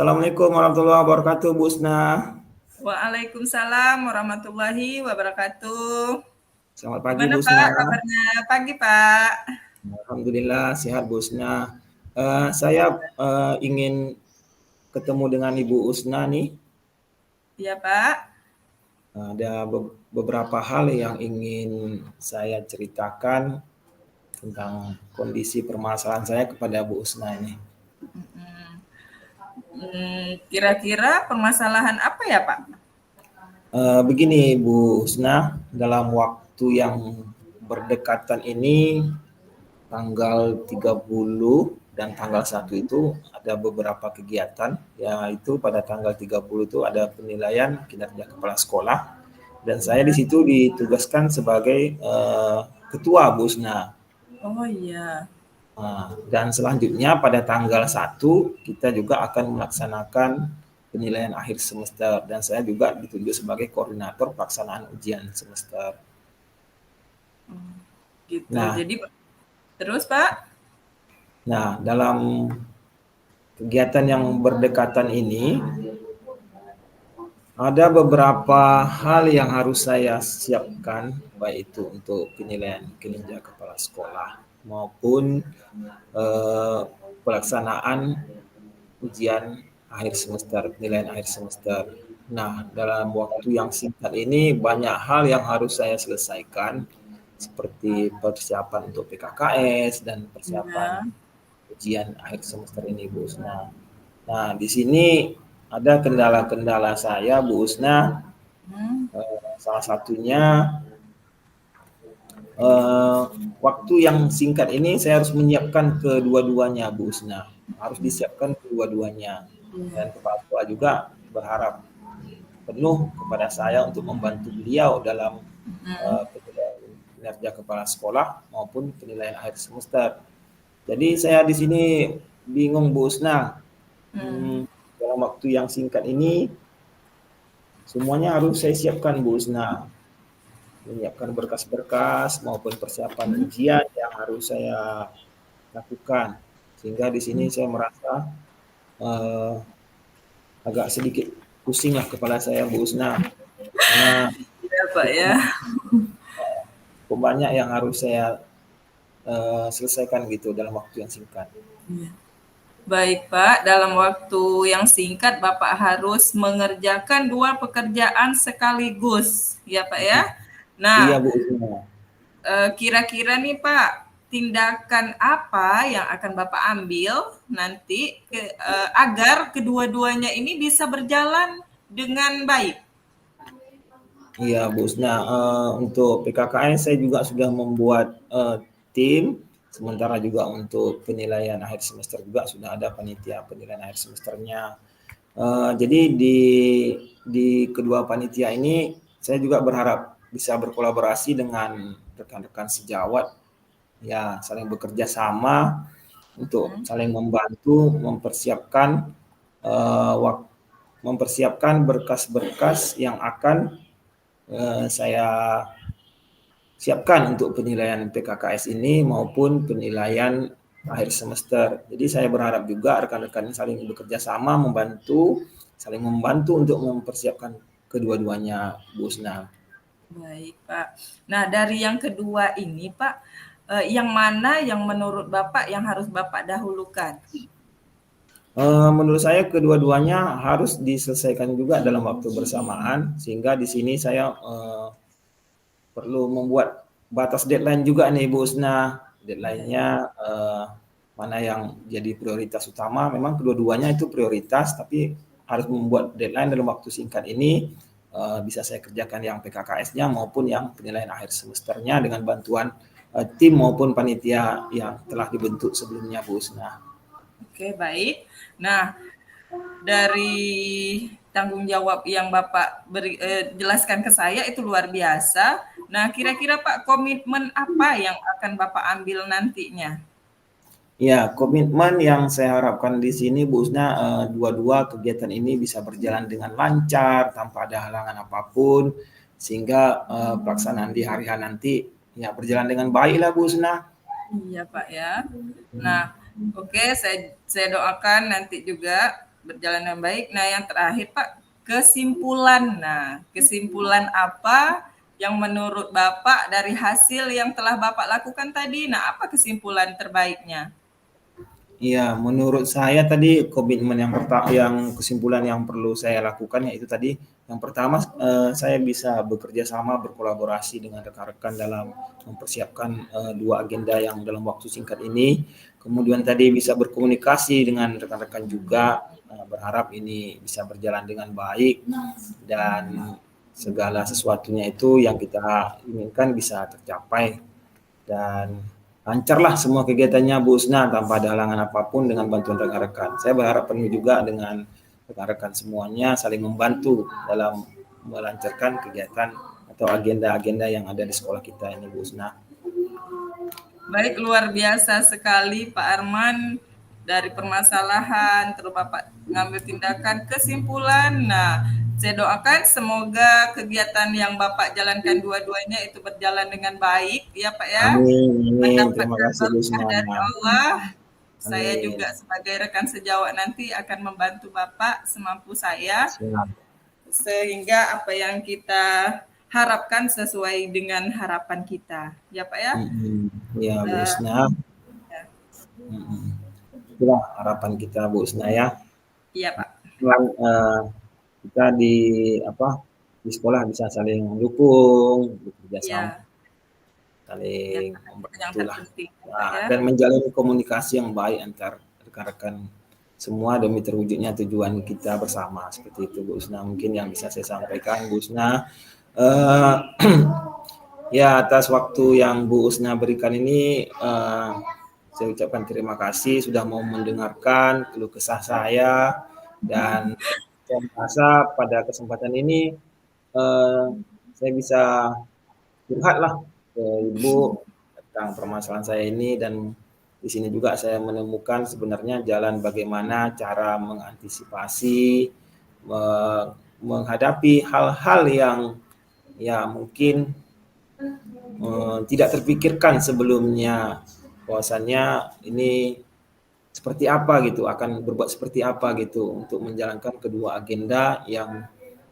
Assalamualaikum warahmatullahi wabarakatuh, Bu Usna. Waalaikumsalam warahmatullahi wabarakatuh. Selamat pagi, Gimana Bu Usna. Pak kabarnya? Pagi Pak. Alhamdulillah sehat, Bu Usna. Saya ingin ketemu dengan Ibu Usna nih. Iya Pak. Ada beberapa hal yang ingin saya ceritakan tentang kondisi permasalahan saya kepada Bu Usna ini. Kira-kira permasalahan apa ya Pak? Begini Bu Usna, dalam waktu yang berdekatan ini tanggal 30 dan tanggal 1 itu ada beberapa kegiatan, yaitu pada tanggal 30 itu ada penilaian kinerja kepala sekolah dan saya di situ ditugaskan sebagai ketua Bu Usna. Oh iya. Dan selanjutnya pada tanggal 1 kita juga akan melaksanakan penilaian akhir semester dan saya juga ditunjuk sebagai koordinator pelaksanaan ujian semester. Gitu. Nah, Jadi terus Pak? dalam kegiatan yang berdekatan ini ada beberapa hal yang harus saya siapkan, baik itu untuk penilaian kinerja kepala sekolah maupun pelaksanaan ujian akhir semester, penilaian akhir semester. Nah, dalam waktu yang singkat ini banyak hal yang harus saya selesaikan, seperti persiapan untuk PKKS dan persiapan Ya. ujian akhir semester ini, Bu Usna. Nah, di sini ada kendala-kendala saya, Bu Usna. Salah satunya waktu yang singkat ini saya harus menyiapkan kedua-duanya, Bu Usna. Harus disiapkan kedua-duanya. Dan kepala sekolah juga berharap penuh kepada saya untuk membantu beliau dalam penilaian kinerja kepala sekolah maupun penilaian akhir semester. Jadi saya di sini bingung, Bu Usna. Dalam waktu yang singkat ini semuanya harus saya siapkan, Bu Usna. Menyiapkan berkas-berkas maupun persiapan ujian yang harus saya lakukan. Sehingga di sini saya merasa agak sedikit pusing lah kepala saya, Bu Usna. Karena Iya Pak ya. cukup banyak yang harus saya selesaikan gitu dalam waktu yang singkat. Baik Pak, dalam waktu yang singkat Bapak harus mengerjakan 2 pekerjaan sekaligus, ya Pak ya. Iya, Nah, Bu Usna. kira-kira nih Pak, tindakan apa yang akan Bapak ambil nanti agar kedua-duanya ini bisa berjalan dengan baik? Iya, Bu Usna. Untuk PKKN saya juga sudah membuat tim. Sementara juga untuk penilaian akhir semester juga sudah ada panitia penilaian akhir semesternya. Jadi di kedua panitia ini saya juga berharap bisa berkolaborasi dengan rekan-rekan sejawat, ya saling bekerja sama untuk saling membantu mempersiapkan berkas-berkas yang akan saya siapkan untuk penilaian PKKS ini maupun penilaian akhir semester. Jadi saya berharap juga rekan-rekan saling bekerja sama, saling membantu untuk mempersiapkan kedua-duanya, Bu Usna. Baik Pak. Nah dari yang kedua ini Pak, yang mana yang menurut Bapak yang harus Bapak dahulukan? Menurut saya kedua-duanya harus diselesaikan juga dalam waktu bersamaan, sehingga di sini saya perlu membuat batas deadline juga nih Bu Usna. Deadline-nya mana yang jadi prioritas utama. Memang kedua-duanya itu prioritas, tapi harus membuat deadline dalam waktu singkat ini bisa saya kerjakan yang PKKS-nya maupun yang penilaian akhir semesternya dengan bantuan tim maupun panitia yang telah dibentuk sebelumnya, Bu Usna. Oke, baik. Nah, dari tanggung jawab yang Bapak jelaskan ke saya itu luar biasa. Nah, kira-kira Pak, komitmen apa yang akan Bapak ambil nantinya? Ya, komitmen yang saya harapkan di sini, Bu Usna, dua-dua kegiatan ini bisa berjalan dengan lancar, tanpa ada halangan apapun, sehingga pelaksanaan di hari H nanti ya berjalan dengan baik lah, Bu Usna. Iya, Pak ya. Nah, oke, saya doakan nanti juga berjalan dengan baik. Nah, yang terakhir Pak, kesimpulan. Nah, kesimpulan apa yang menurut Bapak dari hasil yang telah Bapak lakukan tadi? Nah, apa kesimpulan terbaiknya? Iya, menurut saya tadi komitmen yang pertama, yang kesimpulan yang perlu saya lakukan yaitu tadi yang pertama saya bisa bekerja sama berkolaborasi dengan rekan-rekan dalam mempersiapkan dua agenda yang dalam waktu singkat ini. Kemudian tadi bisa berkomunikasi dengan rekan-rekan juga, berharap ini bisa berjalan dengan baik dan segala sesuatunya itu yang kita inginkan bisa tercapai dan lancarlah semua kegiatannya Bu Usna tanpa ada halangan apapun dengan bantuan rekan-rekan. Saya berharap penuh juga dengan rekan-rekan semuanya saling membantu dalam melancarkan kegiatan atau agenda-agenda yang ada di sekolah kita ini Bu Usna. Baik, luar biasa sekali Pak Arman, dari permasalahan terus Bapak ngambil tindakan, kesimpulan. Nah, saya doakan semoga kegiatan yang Bapak jalankan dua-duanya itu berjalan dengan baik ya Pak ya. Amin, amin. Terima Mendapatkan kasih Bu berkah Usna. dari Allah. Saya Amin. juga sebagai rekan sejawat nanti akan membantu Bapak semampu saya Siap. sehingga apa yang kita harapkan sesuai dengan harapan kita. Ya Pak ya. Ya Bu Eh, Usna. ya. Itulah harapan kita Bu Usna ya. Iya Pak. Kita di di sekolah bisa saling mendukung, bekerja sama, Iya. saling Yang membantu lah. terpenting Nah, ya. dan menjalin komunikasi yang baik antar rekan-rekan semua demi terwujudnya tujuan kita bersama seperti itu Bu Usna, mungkin yang bisa saya sampaikan Bu Usna. Eh, ya atas waktu yang Bu Usna berikan ini saya ucapkan terima kasih sudah mau mendengarkan keluh kesah saya dan saya merasa pada kesempatan ini saya bisa curhatlah ke Ibu tentang permasalahan saya ini dan di sini juga saya menemukan sebenarnya jalan bagaimana cara mengantisipasi menghadapi hal-hal yang ya mungkin tidak terpikirkan sebelumnya bahwasannya ini seperti apa gitu akan berbuat seperti apa gitu untuk menjalankan kedua agenda yang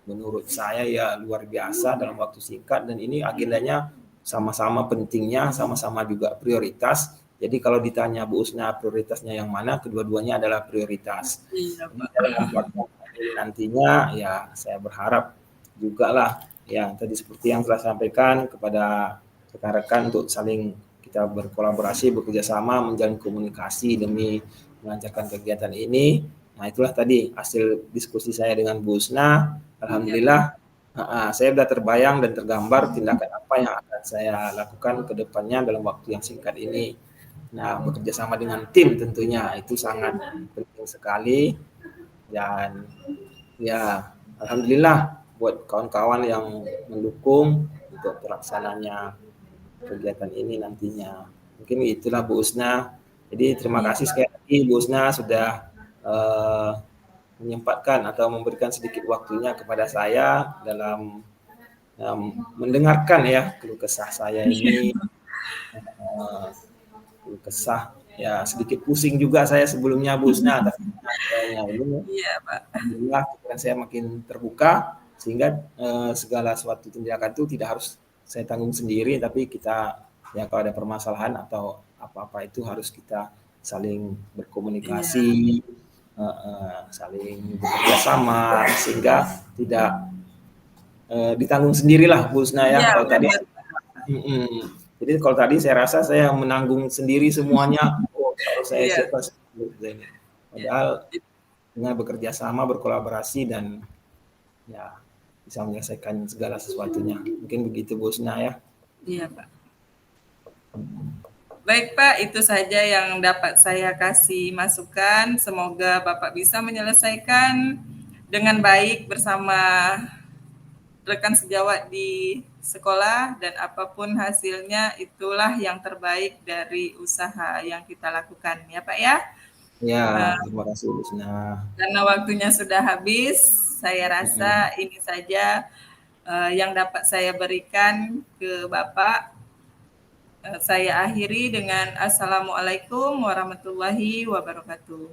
menurut saya ya luar biasa dalam waktu singkat dan ini agendanya sama-sama pentingnya, sama-sama juga prioritas. Jadi kalau ditanya Bu Usna prioritasnya yang mana, kedua-duanya adalah prioritas. Iya Jadi Pak. dalam pelaksanaan ini nantinya ya saya berharap juga lah ya tadi seperti yang telah sampaikan kepada rekan-rekan untuk saling kita berkolaborasi, bekerja sama, menjalin komunikasi demi melancarkan kegiatan ini. Nah itulah tadi hasil diskusi saya dengan Bu Usna. Alhamdulillah saya sudah terbayang dan tergambar tindakan apa yang akan saya lakukan ke depannya dalam waktu yang singkat ini. Nah, bekerja sama dengan tim tentunya itu sangat penting sekali dan ya alhamdulillah buat kawan-kawan yang mendukung untuk pelaksananya kegiatan ini nantinya. Mungkin itulah Bu Usna. Jadi terima Iya kasih Pak. sekali lagi Bu Usna sudah menyempatkan atau memberikan sedikit waktunya kepada saya dalam mendengarkan ya keluh kesah saya ini, keluh kesah ya sedikit pusing juga saya sebelumnya Bu Usna, tapi adanya ini Iya Pak. alhamdulillah pikiran saya makin terbuka sehingga segala suatu tindakan itu tidak harus saya tanggung sendiri, tapi kita ya kalau ada permasalahan atau apa-apa itu harus kita saling Iya. berkomunikasi, saling bekerja sama sehingga tidak ditanggung sendirilah Bu Husna ya. Iya Kalau tadi, benar. jadi kalau tadi saya rasa saya menanggung sendiri semuanya. Oh, kalau saya Iya. siapa ini. Iya. Padahal dengan bekerja sama, berkolaborasi dan ya bisa menyelesaikan segala sesuatunya. Mungkin begitu Bu Husna ya. Iya Pak. Baik Pak, itu saja yang dapat saya kasih masukan. Semoga Bapak bisa menyelesaikan dengan baik bersama rekan sejawat di sekolah dan apapun hasilnya itulah yang terbaik dari usaha yang kita lakukan ya Pak ya. Ya, terima kasih Bu Husna. Karena waktunya sudah habis, saya rasa ini saja yang dapat saya berikan ke Bapak. Saya akhiri dengan Assalamualaikum warahmatullahi wabarakatuh.